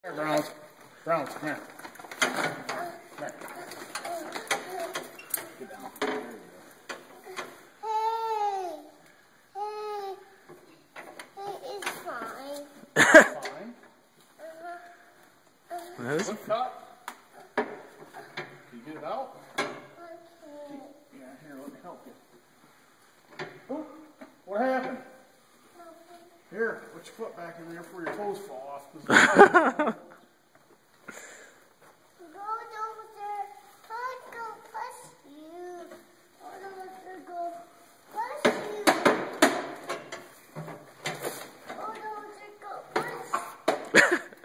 Here, Browns. Browns, come here. Come here. Get down. There you go. Hey, it's fine. Fine. Look up. Can you get it out? Okay. Yeah, here, let me help you. Oh, what happened? Here, put your foot back in there before your toes fall off.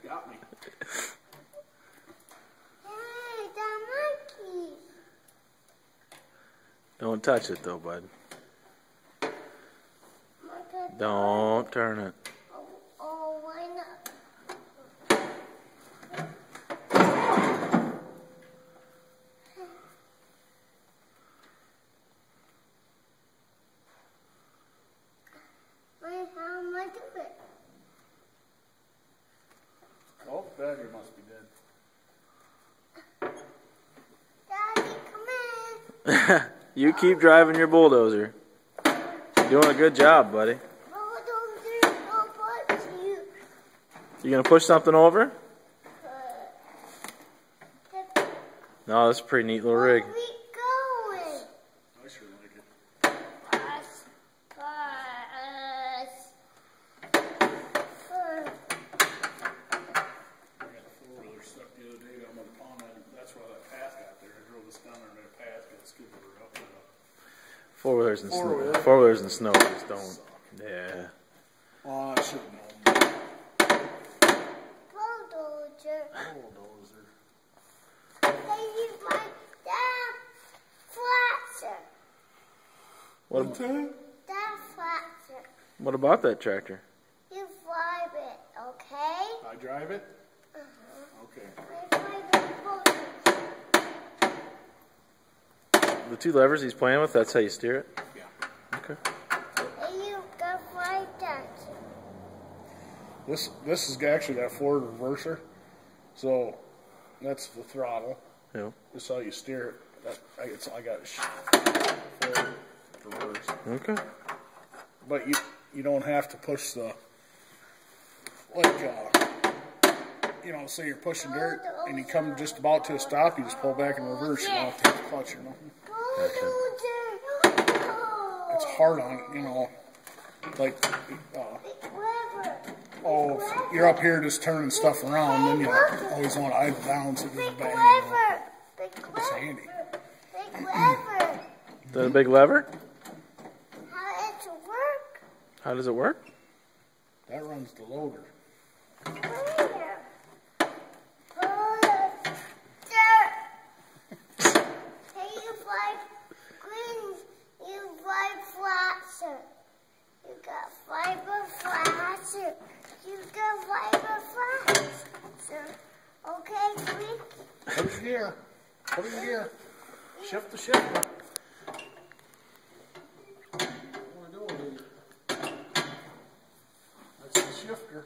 Got me. Hey, that monkey. Don't touch it though, bud. Don't turn it. Oh, why not? How am I doing? Oh, Daddy must be dead. Daddy, come in. You keep driving your bulldozer. You're doing a good job, buddy. Bulldozer, I'll punch you. You gonna push something over? No, that's a pretty neat little rig. Where are we going? I sure like it. Bus. I got a four-wheeler stuck the other day down by the pond. That's why that path got there. I drove this down there and that path got skipped over up and up. Four-wheelers and Four-wheeler. snow. Four-wheelers and snow just don't. Yeah. Oh, I should have known. Bulldozer. Bulldozer. Hey, you my dad flatzer. What? Dad flatzer. What about that tractor? You drive it, okay? I drive it? Okay. I drive the bulldozer. The two levers he's playing with, that's how you steer it? Yeah. Okay. Hey, you got right that. This is actually that forward reverser. So that's the throttle. Yeah. This is how you steer it. I got it forward reverse. Okay. But you don't have to push the, you know, say you're pushing dirt and you come just about to a stop, you just pull back and reverse. You don't have to hit the clutch or nothing. Bulldozer. It's hard on it, you know, like, Big lever. oh, if you're up here just turning stuff around, then you always want to idle down so it doesn't Big bang. You know. lever. Big It's lever. handy. Big lever. Is that a big lever? How does it work? How does it work? That runs the loader. Where? Bulldozer. Hey, you fly green. You fly flatzer. You got fiber flatzer. You got fiber flatzer. Okay, green. Put it in gear. Put it in gear. Shift the shifter. What am I doing here? That's the shifter.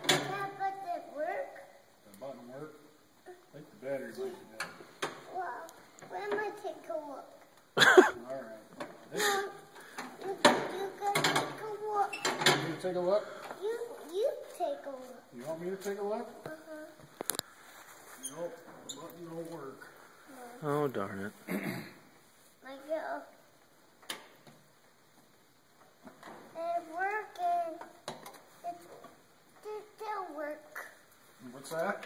Yeah, but it work. That button work. I think the battery might be dead. Well, let me take a look. Alright. You can take a look. You need to take a look? You take a look. You want me to take a look? Uh-huh. Nope. The button don't work. Oh, darn it. My girl. It's working. It still work. What's that?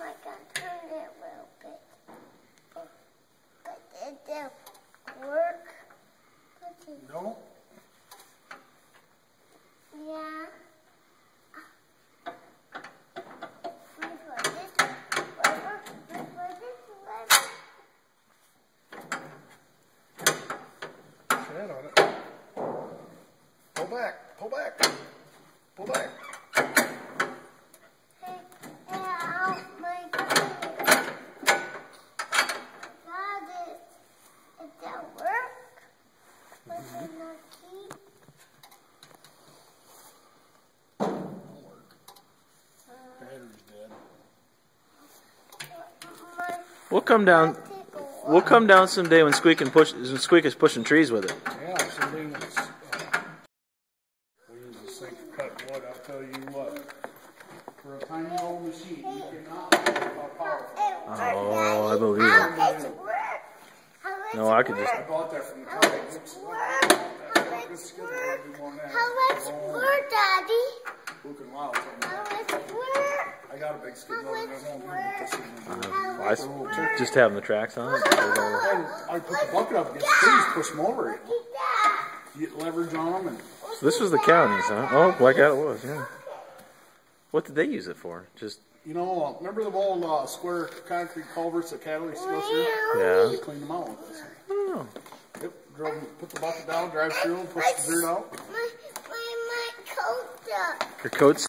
I can turn it a little bit. But it still work. No? Yeah. Head on it. Pull back. Pull back. Pull back. Hey, ow, my God. Got it. It that work? We'll come down. We'll come down someday when Squeak is pushing trees with it. Yeah, someday when it's, we use this thing to cut wood. I'll tell you what. For a tiny old machine, you cannot believe how powerful. Oh, I believe How it. much work? No, I could just. I bought that from the How car. much work? This is good to do more than that. How much work, Daddy? Luke and Lyle told me How that. much work? I got a big skid How loader much at home. work? This is I just having the tracks on it. And I put the bucket up against the trees, push them over it. Look at that. Get leverage on them, and So this was the county's, huh? Oh, like that it was, yeah. What did they use it for? Just you know, remember the old square concrete culverts that cattle used to go through? yeah. They cleaned them out with this. Oh. Yep, drove them, put the bucket down, drive through them, push the dirt out. My coat up. Your coat's